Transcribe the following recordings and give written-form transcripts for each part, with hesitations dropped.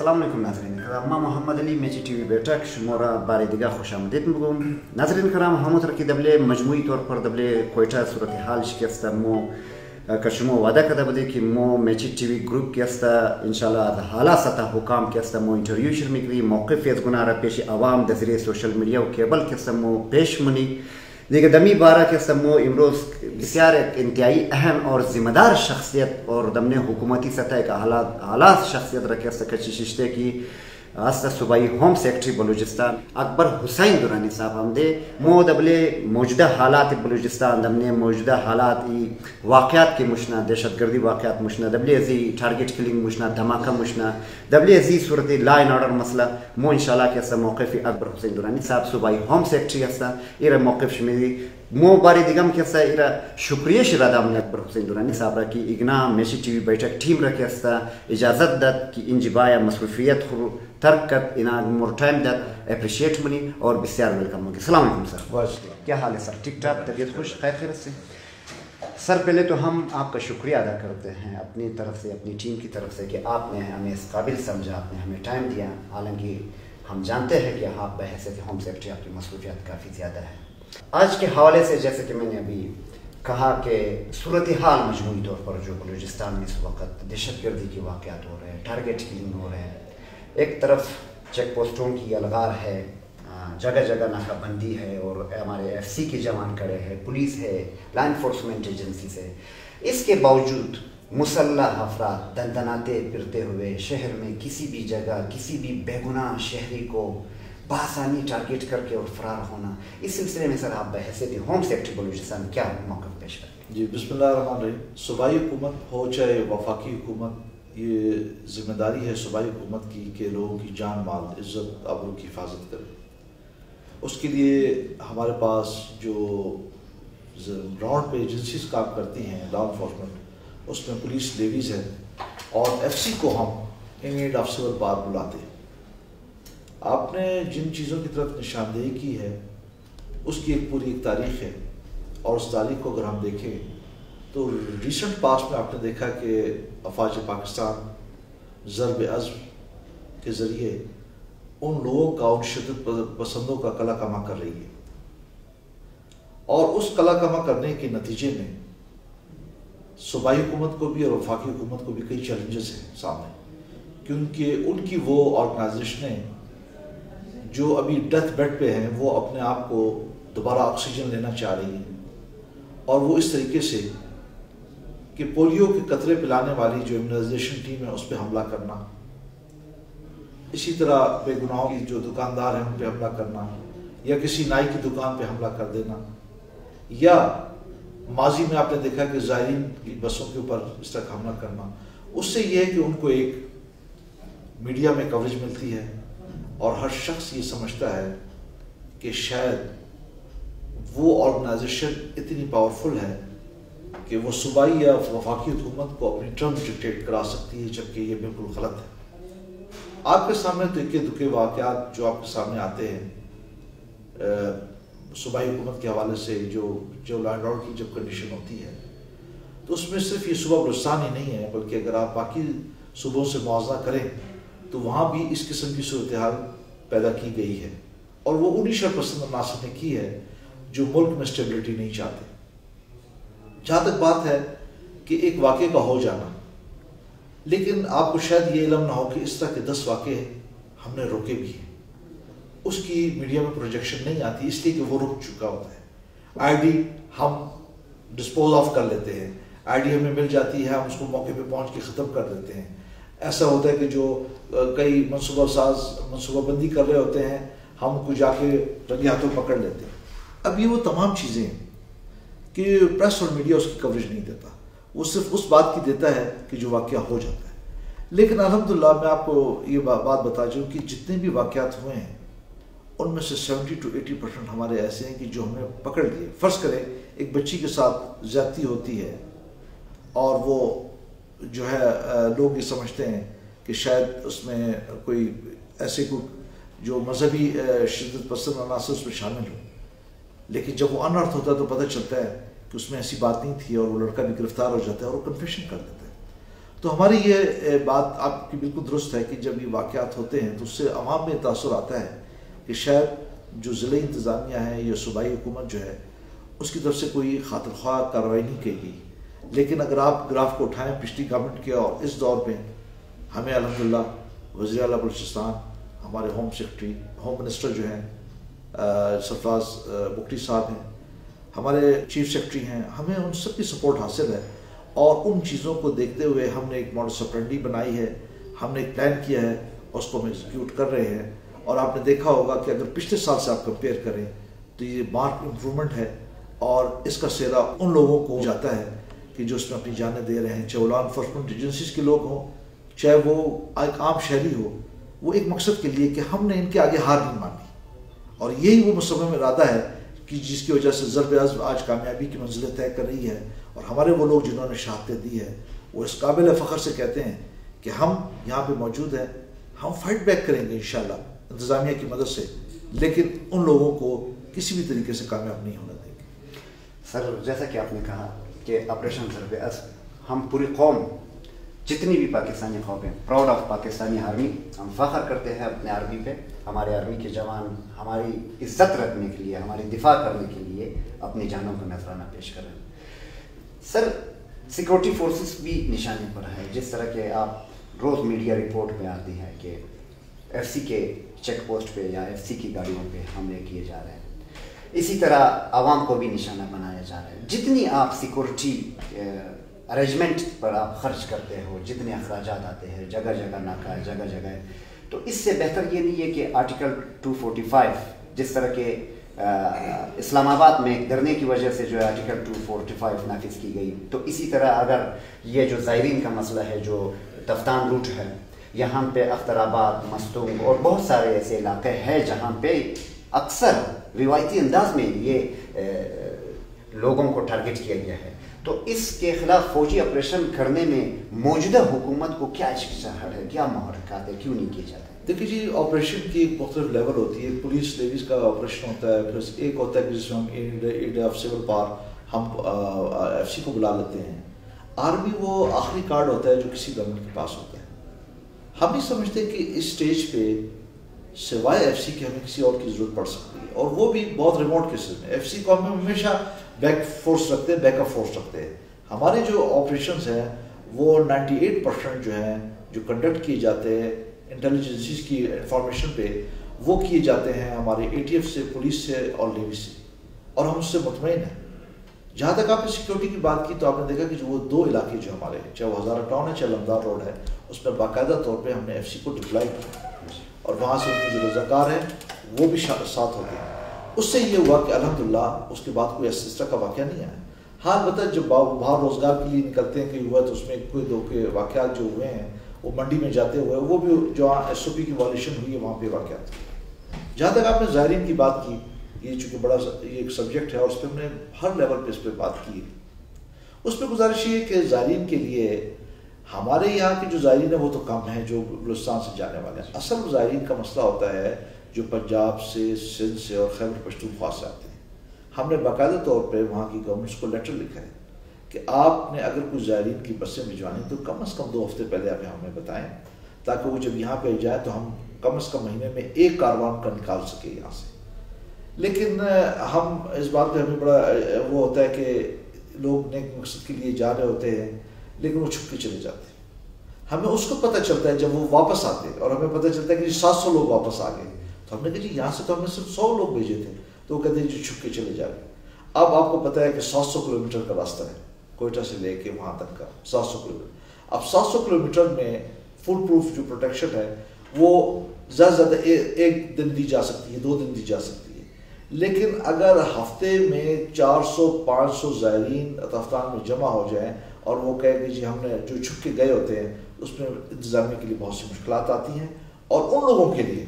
السلام علیکم ناظرین کرام، ما محمد علی میچی ٹی وی بیٹک شمورا باری دیگه خوش آمدید میگم. ناظرین کرام، همونطور که دبله مجموعی طور پر دبله کویتا صورتحال شکسته مو که شما وعده کرده بودی که مو میچی تی وی گروپ که است انشالله از حالا سطح حکام که است مو اینترویو شر میکنی، موقف از گناه را پیش عوام در ذریعه سوشل میڈیا و کیبل که است مو پیش منی دیگه دمی بارا که است مو امروز بسیار انتهایی اهم اور ذمہ دار شخصیت اور دمنے حکومتی سطح کا حالات شخصیت رکھے است که ششتے کی است صوبائی ہوم سیکرٹری بلوچستان اکبر حسین درانی صاحب ہمدے مو دبلے موجودہ حالات بلوچستان دمنے موجودہ حالات واقعات کی مشنا دہشت گردی واقعات مشنا دبلے ازی ٹارگٹ کلنگ مشنا دھماکہ مشنا دبلے ازی صورت لا اینڈ آرڈر مسئلہ مو انشاءاللہ کے ایسا موقف اکبر حسین درانی صاحب صوبائی ہوم سیکرٹری ایسا ایرا موقف شمیدی مو باری دیگم کے ایسا ایرا شکریہ شرادہ من اکبر حسین درانی صاحب را کی اگنا میشی ٹی وی بیٹک ٹیم رکھے ایسا اجازت داد کی انجبایا مصروفیت خرو ترک کر اناد مور ٹائم داد اپریشیٹ منی اور بسیار ویلکم ہوگی. السلام علیکم سر. کیا حال ہے سر؟ ٹھیک ٹھاک؟ طبیعت خوش خیر خیرت سے؟ سر پہلے تو ہم آپ کا شکریہ ادا کرتے ہیں اپنی طرف سے اپنی ٹیم کی طرف سے کہ آپ نے ہمیں اس قابل سمجھا، آپ نے ہمیں ٹائم دیا، حالانکہ ہم جانتے ہیں کہ آپ بحیثیت ہوم سیکرٹری آپ کی مصروفیات کافی زیادہ ہے. آج کے حوالے سے جیسے کہ میں نے ابھی کہا کہ صورتحال مجموعی طور پر جو بلوچستان میں اس وقت دہشت گردی کے واقعات ہو رہے ہیں، ٹارگٹ کلنگ ہو رہے ہیں، ایک طرف چیک پوسٹوں کی الغار ہے، جگہ جگہ ناکہ بندی ہے اور ہمارے ایف سی کے جوان کھڑے ہیں، پولیس ہے، لا انفورسمنٹ ایجنسیز ہے، اس کے باوجود مسلح افراد دندناتے پھرتے ہوئے شہر میں کسی بھی جگہ کسی بھی بے گناہ شہری کو بآسانی ٹارگیٹ کر کے اور فرار ہونا، اس سلسلے میں سر آپ بحیثیت ہوم سیکرٹری بلوچستان کیا موقف پیش کریں؟ جی بسم اللہ الرحمن الرحیم. صوبائی حکومت ہو چاہے وفاقی حکومت، یہ ذمہ داری ہے صوبائی حکومت کی کہ لوگوں کی جان مال عزت آبرو کی حفاظت کرے. اس کے لیے ہمارے پاس جو گراؤنڈ پہ ایجنسیز کام کرتی ہیں لا انفورسمنٹ، اس میں پولیس لیویز ہے اور ایف سی کو ہم امیڈ آف سول پار بلاتے ہیں. آپ نے جن چیزوں کی طرف نشاندہی کی ہے اس کی ایک پوری ایک تاریخ ہے، اور اس تاریخ کو اگر ہم دیکھیں تو ریسنٹ پاسٹ میں آپ نے دیکھا کہ افواج پاکستان ضرب عزم کے ذریعے ان لوگوں کا، ان شدت پسندوں کا کلا کما کر رہی ہے، اور اس کلا کما کرنے کے نتیجے میں صوبائی حکومت کو بھی اور وفاقی حکومت کو بھی کئی چیلنجز ہیں سامنے، کیونکہ ان کی وہ آرگنائزیشنیں جو ابھی ڈیتھ بیڈ پہ ہیں وہ اپنے آپ کو دوبارہ آکسیجن لینا چاہ رہی ہیں، اور وہ اس طریقے سے کہ پولیو کے قطرے پلانے والی جو امیونائزیشن ٹیم ہے اس پہ حملہ کرنا، اسی طرح بے گناہوں کی جو دکاندار ہیں ان پہ حملہ کرنا، یا کسی نائی کی دکان پہ حملہ کر دینا، یا ماضی میں آپ نے دیکھا کہ زائرین کی بسوں کے اوپر اس طرح حملہ کرنا. اس سے یہ ہے کہ ان کو ایک میڈیا میں کوریج ملتی ہے اور ہر شخص یہ سمجھتا ہے کہ شاید وہ آرگنائزیشن اتنی پاورفل ہے کہ وہ صوبائی یا وفاقی حکومت کو اپنی ٹرم ڈکٹیٹ کرا سکتی ہے، جبکہ یہ بالکل غلط ہے. آپ کے سامنے تو اکے دکے واقعات جو آپ کے سامنے آتے ہیں صوبائی حکومت کے حوالے سے، جو لا اینڈ آرڈر کی جب کنڈیشن ہوتی ہے تو اس میں صرف یہ صوبہ بلوچستان ہی نہیں ہے، بلکہ اگر آپ باقی صوبوں سے موازنہ کریں تو وہاں بھی اس قسم کی صورتحال پیدا کی گئی ہے، اور وہ انہی شرپسند عناصر نے کی ہے جو ملک میں اسٹیبلٹی نہیں چاہتے. جہاں تک بات ہے کہ ایک واقعے کا ہو جانا، لیکن آپ کو شاید یہ علم نہ ہو کہ اس طرح کے 10 واقعے ہم نے روکے بھی ہیں. اس کی میڈیا میں پروجیکشن نہیں آتی اس لیے کہ وہ رک چکا ہوتا ہے. آئی ڈی ہم ڈسپوز آف کر لیتے ہیں، آئی ڈی ہمیں مل جاتی ہے، ہم اس کو موقع پہ پہنچ کے ختم کر دیتے ہیں. ایسا ہوتا ہے کہ جو کئی منصوبہ بندی کر رہے ہوتے ہیں ہم کو جا کے رنگے ہاتھوں پکڑ لیتے ہیں. اب یہ وہ تمام چیزیں ہیں کہ پریس اور میڈیا اس کی کوریج نہیں دیتا، وہ صرف اس بات کی دیتا ہے کہ جو واقعہ ہو جاتا ہے. لیکن الحمدللہ میں آپ کو یہ بات بتا چاہوں کہ جتنے بھی واقعات ہوئے ہیں ان میں سے 70 to 80% ہمارے ایسے ہیں کہ جو ہم نے پکڑ لیے. فرض کریں ایک بچی کے ساتھ زیادتی ہوتی ہے اور وہ جو ہے لوگ یہ سمجھتے ہیں کہ شاید اس میں کوئی ایسے کوئی جو مذہبی شدت پسند عناصر اس میں شامل ہو، لیکن جب وہ انرتھ ہوتا ہے تو پتہ چلتا ہے کہ اس میں ایسی بات نہیں تھی، اور وہ لڑکا بھی گرفتار ہو جاتا ہے اور وہ کنفیشن کر دیتا ہے. تو ہماری یہ بات آپ کی بالکل درست ہے کہ جب یہ واقعات ہوتے ہیں تو اس سے عوام میں تاثر آتا ہے کہ شاید جو ضلعی انتظامیہ ہے یا صوبائی حکومت جو ہے اس کی طرف سے کوئی خاطر خواہ کارروائی نہیں کی گئی. لیکن اگر آپ گراف کو اٹھائیں پچھلی گورنمنٹ کے اور اس دور میں ہمیں الحمدللہ وزیر اعلیٰ بلوچستان، ہمارے ہوم سیکرٹری ہوم منسٹر جو ہیں سرفراز بگٹی صاحب ہیں، ہمارے چیف سیکرٹری ہیں، ہمیں ان سب کی سپورٹ حاصل ہے. اور ان چیزوں کو دیکھتے ہوئے ہم نے ایک ماڈل سپرنڈی بنائی ہے، ہم نے ایک پلان کیا ہے، اس کو ہم ایگزیکیوٹ کر رہے ہیں. اور آپ نے دیکھا ہوگا کہ اگر پچھلے سال سے آپ کمپیئر کریں تو یہ مارک امپرومنٹ ہے. اور اس کا سہرا ان لوگوں کو جاتا ہے کہ جو اس میں اپنی جانیں دے رہے ہیں، چاہے لا انفورسمنٹ ایجنسیز کے لوگ ہوں، چاہے وہ ایک عام شہری ہو. وہ ایک مقصد کے لیے کہ ہم نے ان کے آگے ہار نہیں مانی. اور یہی وہ مصمم ارادہ ہے کہ جس کی وجہ سے ضرب عزم آج کامیابی کی منزلیں طے کر رہی ہے. اور ہمارے وہ لوگ جنہوں نے شہادتیں دی ہے وہ اس قابل فخر سے کہتے ہیں کہ ہم یہاں پہ موجود ہیں، ہم فائٹ بیک کریں گے انشاءاللہ انتظامیہ کی مدد سے، لیکن ان لوگوں کو کسی بھی طریقے سے کامیاب نہیں ہونے دیں گے. سر جیسا کہ آپ نے کہا کہ آپریشن ضرب عزم، ہم پوری قوم جتنی بھی پاکستانی قوم ہیں پراؤڈ آف پاکستانی آرمی، ہم فخر کرتے ہیں اپنے آرمی پہ. ہمارے آرمی کے جوان ہماری عزت رکھنے کے لیے، ہماری دفاع کرنے کے لیے اپنی جانوں کا نذرانہ پیش کر رہے ہیں. سر سیکورٹی فورسز بھی نشانے پر ہے، جس طرح کہ آپ روز میڈیا رپورٹ میں آتی ہے کہ ایف سی کے چیک پوسٹ پہ یا ایف سی کی گاڑیوں پہ حملے کیے جا رہے ہیں. اسی طرح عوام کو بھی نشانہ بنایا جا رہا ہے. جتنی آپ سیکورٹی ارینجمنٹ پر آپ خرچ کرتے ہو، جتنے اخراجات آتے ہیں، جگہ جگہ ناکہ، جگہ جگہ، تو اس سے بہتر یہ نہیں ہے کہ آرٹیکل 245 جس طرح کہ اسلام آباد میں ڈرنے کی وجہ سے جو ہے آرٹیکل 245 نافذ کی گئی، تو اسی طرح اگر یہ جو زائرین کا مسئلہ ہے، جو تفتان روٹ ہے، یہاں پہ اختر آباد، مستونگ اور بہت سارے ایسے علاقے ہیں جہاں پہ اکثر روایتی انداز میں یہ لوگوں کو ٹارگٹ کیا گیا ہے، تو اس کے خلاف فوجی آپریشن کرنے میں موجودہ حکومت کو کیا ہچکچاہٹ ہے، کیا محرکات ہے، کیوں نہیں کیے جاتے؟ دیکھیے جی، آپریشن کی ایک مختلف لیول ہوتی ہے. پولیس لیویز کا آپریشن ہوتا ہے، پھر ایک ہوتا ہے کہ جس میں ہم ایڈ آف سول پار ہم ایف سی کو بلا لیتے ہیں. آرمی وہ آخری کارڈ ہوتا ہے جو کسی گورنمنٹ کے پاس ہوتا ہے. ہم نہیں سمجھتے کہ اس سٹیج پہ سوائے ایف سی کے ہمیں کسی اور کی ضرورت پڑ سکتی ہے، اور وہ بھی بہت ریموٹ کیسز میں. ایف سی کو ہم ہمیشہ بیک فورس رکھتے ہیں، بیک اپ فورس رکھتے ہیں. ہمارے جو آپریشنز ہیں وہ 98% جو ہیں جو کنڈکٹ کیے جاتے ہیں انٹیلیجنسیز کی انفارمیشن پہ، وہ کیے جاتے ہیں ہمارے اے ٹی ایف سے، پولیس سے اور نیوی سے، اور ہم اس سے مطمئن ہیں. جہاں تک آپ نے سیکورٹی کی بات کی تو آپ نے دیکھا کہ جو وہ دو علاقے جو ہمارے، چاہے وہ ہزارہ ٹاؤن ہے چاہے لمدار روڈ ہے، اس میں باقاعدہ طور پہ ہم نے ایف سی کو ڈپلائی کیا، اور وہاں سے ان کی جو رضاکار ہیں وہ بھی ساتھ ہو گئے. اس سے یہ ہوا کہ الحمدللہ اس کے بعد کوئی اس طرح کا واقعہ نہیں آیا. ہاں البتہ جب باہر روزگار کے لیے نکلتے ہیں کہ ہوا تو اس میں کوئی دو کے واقعات جو ہوئے ہیں وہ منڈی میں جاتے ہوئے وہ بھی جو ایس او پی کی وائلیشن ہوئی ہے وہاں پہ واقعات. جہاں تک آپ نے زائرین کی بات کی، یہ چونکہ بڑا یہ ایک سبجیکٹ ہے اور اس پہ ہم نے ہر لیول پہ اس پہ بات کی. اس پہ گزارش یہ ہے کہ زائرین کے لیے ہمارے یہاں کے جو زائرین ہیں وہ تو کم ہیں جو بلوچستان سے جانے والے ہیں. اصل زائرین کا مسئلہ ہوتا ہے جو پنجاب سے، سندھ سے اور خیبر پختونخوا سے آتے ہیں. ہم نے باقاعدہ طور پہ وہاں کی گورنمنٹس کو لیٹر لکھا ہے کہ آپ نے اگر کوئی زائرین کی بسیں بھجوانی تو کم از کم 2 ہفتے پہلے آپ ہمیں بتائیں، تاکہ وہ جب یہاں پہ جائیں تو ہم کم از کم مہینے میں ایک کاروان کا نکال سکے یہاں سے. لیکن ہم اس بات پہ ہمیں بڑا وہ ہوتا ہے کہ لوگ نیک مقصد کے لیے جا رہے ہوتے ہیں لیکن وہ چھپ کے چلے جاتے ہیں. ہمیں اس کو پتہ چلتا ہے جب وہ واپس آتے اور ہمیں پتہ چلتا ہے کہ 700 لوگ واپس آ گئے، تو ہم نے کہا جی یہاں سے تو ہم نے صرف 100 لوگ بھیجے تھے، تو وہ کہتے ہیں جی چھپ کے چلے جا رہے. اب آپ کو پتہ ہے کہ 700 کلومیٹر کا راستہ ہے کوئٹہ سے لے کے وہاں تک کا 700 کلومیٹر. اب 700 کلومیٹر میں فل پروف جو پروٹیکشن ہے وہ زیادہ سے زیادہ 1 دن دی جا سکتی ہے، 2 دن دی جا سکتی ہے. لیکن اگر ہفتے میں 400-500 زائرین تفتان میں جمع ہو جائیں اور وہ کہے کہ جی ہم نے جو چھپ کے گئے ہوتے ہیں، اس میں انتظامیہ کے لیے بہت سی مشکلات آتی ہیں. اور ان لوگوں کے لیے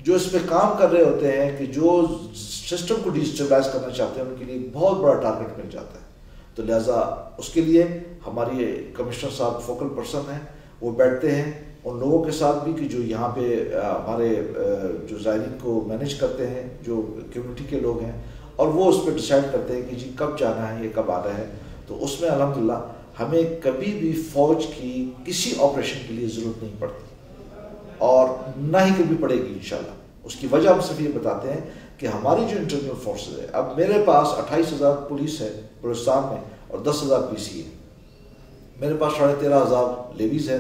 جو اس پہ کام کر رہے ہوتے ہیں کہ جو سسٹم کو ڈیجیٹلائز کرنا چاہتے ہیں، ان کے لیے بہت بڑا ٹارگٹ مل جاتا ہے. تو لہٰذا اس کے لیے ہماری کمشنر صاحب فوکل پرسن ہیں، وہ بیٹھتے ہیں ان لوگوں کے ساتھ بھی کہ جو یہاں پہ ہمارے جو زائرین کو مینیج کرتے ہیں، جو کمیونٹی کے لوگ ہیں، اور وہ اس پہ ڈیسائیڈ کرتے ہیں کہ جی کب جانا ہے، یہ کب آنا ہے. تو اس میں الحمدللہ ہمیں کبھی بھی فوج کی کسی آپریشن کے لیے ضرورت نہیں پڑتی اور نہ ہی کبھی پڑے گی انشاءاللہ. اس کی وجہ ہم صرف یہ بتاتے ہیں کہ ہماری جو انٹرنل فورسز ہے، اب میرے پاس 28,000 پولیس ہے بلوچستان میں اور 10,000 پی سی ہے. میرے پاس 13,500 لیویز ہے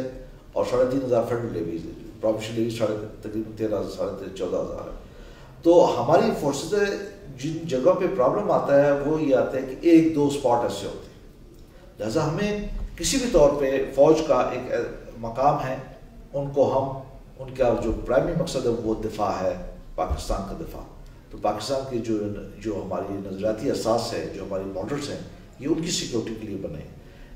اور 3,500 فیڈرل لیویز ہے. پروونشل لیویز تقریباً 13,500 ہے. تو ہماری فورسز جن جگہوں پہ پرابلم آتا ہے وہ یہ آتا ہے کہ 1-2 اسپاٹ ایسے ہوتے ہیں. لہٰذا ہمیں کسی بھی طور پہ فوج کا ایک مقام ہے، ان کو ہم ان کا جو پرائمری مقصد ہے وہ دفاع ہے، پاکستان کا دفاع. تو پاکستان کی جو ہماری نظریاتی اساس ہے، جو ہماری بارڈرز ہیں، یہ ان کی سیکورٹی کے لیے بنے.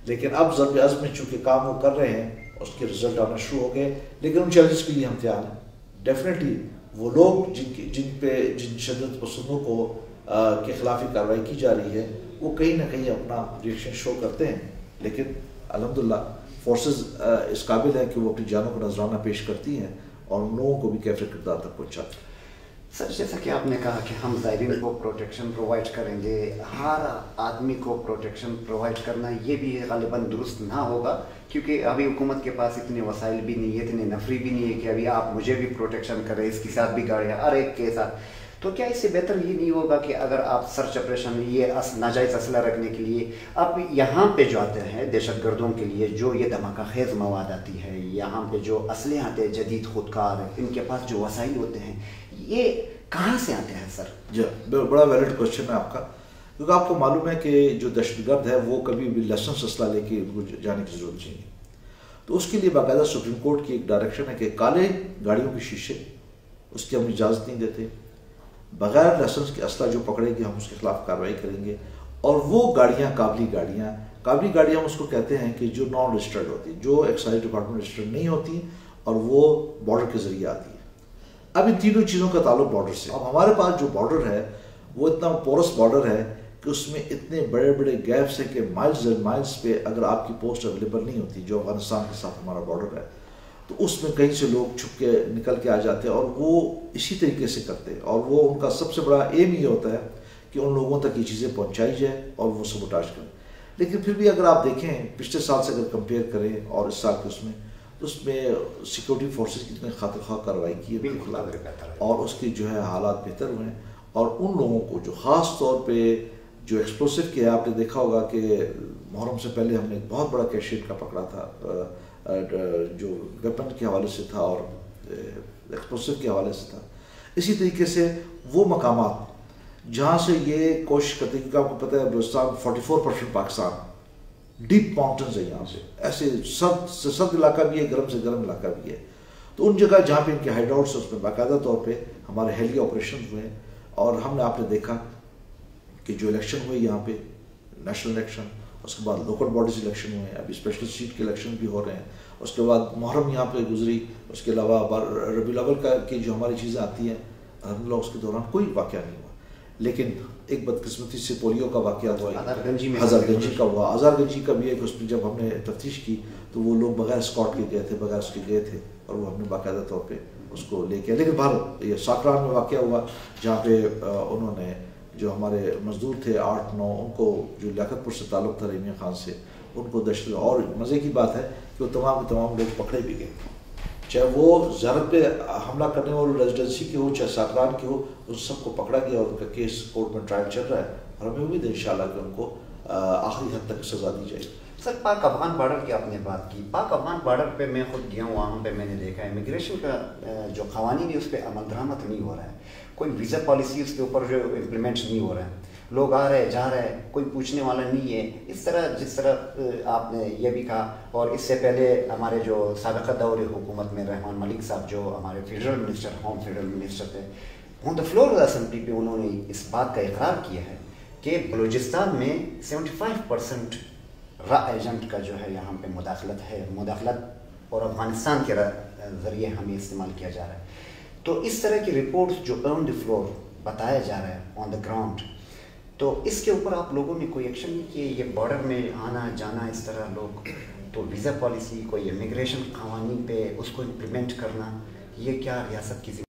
لیکن اب ضرب عزم میں چونکہ کام وہ کر رہے ہیں، اس کے رزلٹ آنا شروع ہو گئے. لیکن ان چیلنجز کے لیے ہم تیار ہیں. ڈیفینیٹلی وہ لوگ جن شدت پسندوں کو کے خلاف کارروائی کی جا رہی ہے وہ کہیں نہ کہیں اپنا ریئیکشن شو کرتے ہیں. لیکن الحمدللہ فورسز اس قابل ہے کہ وہ اپنی جانوں کو نذرانہ پیش کرتی ہیں اور ان لوگوں کو بھی کیفر کردار تک پہنچاتی ہیں. سر جیسا کہ آپ نے کہا کہ ہم زائرین کو پروٹیکشن پرووائڈ کریں گے، ہر آدمی کو پروٹیکشن پرووائڈ کرنا یہ بھی غالباً درست نہ ہوگا، کیونکہ ابھی حکومت کے پاس اتنے وسائل بھی نہیں ہے، اتنے نفری بھی نہیں ہے کہ ابھی آپ مجھے بھی پروٹیکشن کریں، اس کے ساتھ بھی گاڑیاں ہر ایک کے ساتھ. تو کیا اس سے بہتر یہ نہیں ہوگا کہ اگر آپ سرچ آپریشن یہ ناجائز اسلحہ رکھنے کے لیے آپ یہاں پہ جو آتے ہیں دہشت گردوں کے لیے جو یہ دھماکہ خیز مواد آتی ہے، یہاں پہ جو اسلحے آتے ہیں جدید خودکار، ان کے پاس جو وسائل ہوتے ہیں یہ کہاں سے آتے ہیں سر؟ جی بڑا ویلڈ کوشچن ہے آپ کا، کیونکہ آپ کو معلوم ہے کہ جو دہشت گرد ہے وہ کبھی بھی لائسنس اسلحہ لے کے جانے کی ضرورت نہیں ہے. تو اس کے لیے باقاعدہ سپریم کورٹ کی ایک ڈائریکشن ہے کہ کالے گاڑیوں کے شیشے اس کی ہم اجازت نہیں دیتے. بغیر لائسنس کے اسلحہ جو پکڑے گی ہم اس کے خلاف کارروائی کریں گے. اور وہ گاڑیاں قابلی گاڑیاں ہم اس کو کہتے ہیں کہ جو نان رجسٹرڈ ہوتی، جو ایکسائز ڈپارٹمنٹ رجسٹرڈ نہیں ہوتی اور وہ بارڈر کے ذریعے آتی ہے. اب ان تینوں چیزوں کا تعلق بارڈر سے. اب ہمارے پاس جو بارڈر ہے وہ اتنا پورس بارڈر ہے کہ اس میں اتنے بڑے بڑے گیپس ہیں کہ مائلز اینڈ مائلز پہ اگر آپ کی پوسٹ اویلیبل نہیں ہوتی، جو افغانستان کے ساتھ ہمارا بارڈر ہے، تو اس میں کہیں سے لوگ چھپ کے نکل کے آ جاتے ہیں اور وہ اسی طریقے سے کرتے ہیں. اور وہ ان کا سب سے بڑا ایم یہ ہوتا ہے کہ ان لوگوں تک یہ چیزیں پہنچائی جائے اور وہ سبوٹاج کریں. لیکن پھر بھی اگر آپ دیکھیں پچھلے سال سے اگر کمپیئر کریں اور اس سال کے اس میں سیکورٹی فورسز کی اتنے خاطر خواہ کارروائی کی ہے بالکل، اور اس کے جو ہے حالات بہتر ہوئے ہیں. اور ان لوگوں کو جو خاص طور پہ جو ایکسپلوسو کیا، آپ نے دیکھا ہوگا کہ محرم سے پہلے ہم نے ایک بہت بڑا کیشیٹ کا پکڑا تھا جو ویپن کے حوالے سے تھا اور ایکسپلوسو کے حوالے سے تھا. اسی طریقے سے وہ مقامات جہاں سے یہ کوشش کرتے ہیں، کیونکہ آپ کو پتہ ہے بلوچستان 44% پاکستان ڈیپ ماؤنٹنز ہے، یہاں سے ایسے سرد علاقہ بھی ہے، گرم سے گرم علاقہ بھی ہے. تو ان جگہ جہاں پہ ان کے ہائیڈ آؤٹس اس میں باقاعدہ طور پہ ہمارے ہیلی آپریشن ہوئے ہیں. اور آپ نے دیکھا کہ جو الیکشن ہوئے یہاں پہ نیشنل الیکشن، اس کے بعد لوکل باڈیز الیکشن ہوئے ہیں، ابھی اسپیشل سیٹ کے الیکشن بھی ہو رہے ہیں. اس کے بعد محرم یہاں پہ گزری، اس کے علاوہ ربیع الاول کی جو ہماری چیزیں آتی ہیں الحمدللہ اس کے دوران کوئی واقعہ نہیں ہوا. لیکن ایک بدقسمتی سے پولیو کا واقعہ ہوا، ہزار گنجی کا ہوا. ہزار گنجی کا بھی ہے کہ اس میں جب ہم نے تفتیش کی تو وہ لوگ بغیر اسکاٹ کے گئے تھے، بغیر اس کے گئے تھے اور وہ ہم نے باقاعدہ طور پہ اس کو لے کے. لیکن باہر یہ ساکران میں واقعہ ہوا جہاں پہ انہوں نے جو ہمارے مزدور تھے 8-9 ان کو جو لیاقت پور سے تعلق تھا رحیمیہ خان سے، ان کو دہشت. اور مزے کی بات ہے کہ وہ تمام لوگ پکڑے بھی گئے، چاہے وہ زیارت پہ حملہ کرنے والے ریزیڈنسی کے ہو چاہے ساکران کے ہو، ان سب کو پکڑا گیا اور ان کا کیس کورٹ میں ٹرائل چل رہا ہے. اور ہمیں امید ہے انشاءاللہ کہ ان کو آخری حد تک سزا دی جائے. سر پاک افغان بارڈر کی آپ نے بات کی، پاک افغان بارڈر پہ میں خود گیا ہوں، وہاں پہ میں نے دیکھا ہے امیگریشن کا جو قوانین ہے اس پہ عمل درآمد نہیں ہو رہا ہے. کوئی ویزا پالیسی اس کے اوپر جو امپلیمنٹ نہیں ہو رہا ہے. لوگ آ رہے جا رہے، کوئی پوچھنے والا نہیں ہے. اس طرح جس طرح آپ نے یہ بھی کہا، اور اس سے پہلے ہمارے جو سابقہ دور حکومت میں رحمان ملک صاحب جو ہمارے federal minister, home federal minister تھے، آن دا فلور اسمبلی پہ انہوں نے اس بات کا اقرار کیا ہے کہ بلوچستان میں 75% را ایجنٹ کا جو ہے یہاں پہ مداخلت اور افغانستان کے ذریعے ہمیں استعمال کیا جا رہا ہے. تو اس طرح کی رپورٹس جو آن دی فلور بتایا جا رہا ہے آن دا گراؤنڈ، تو اس کے اوپر آپ لوگوں نے کوئی ایکشن نہیں کیے؟ یہ بارڈر میں آنا جانا اس طرح لوگ، تو ویزا پالیسی، کوئی امیگریشن قوانین پہ اس کو امپلیمنٹ کرنا، یہ کیا ریاست کی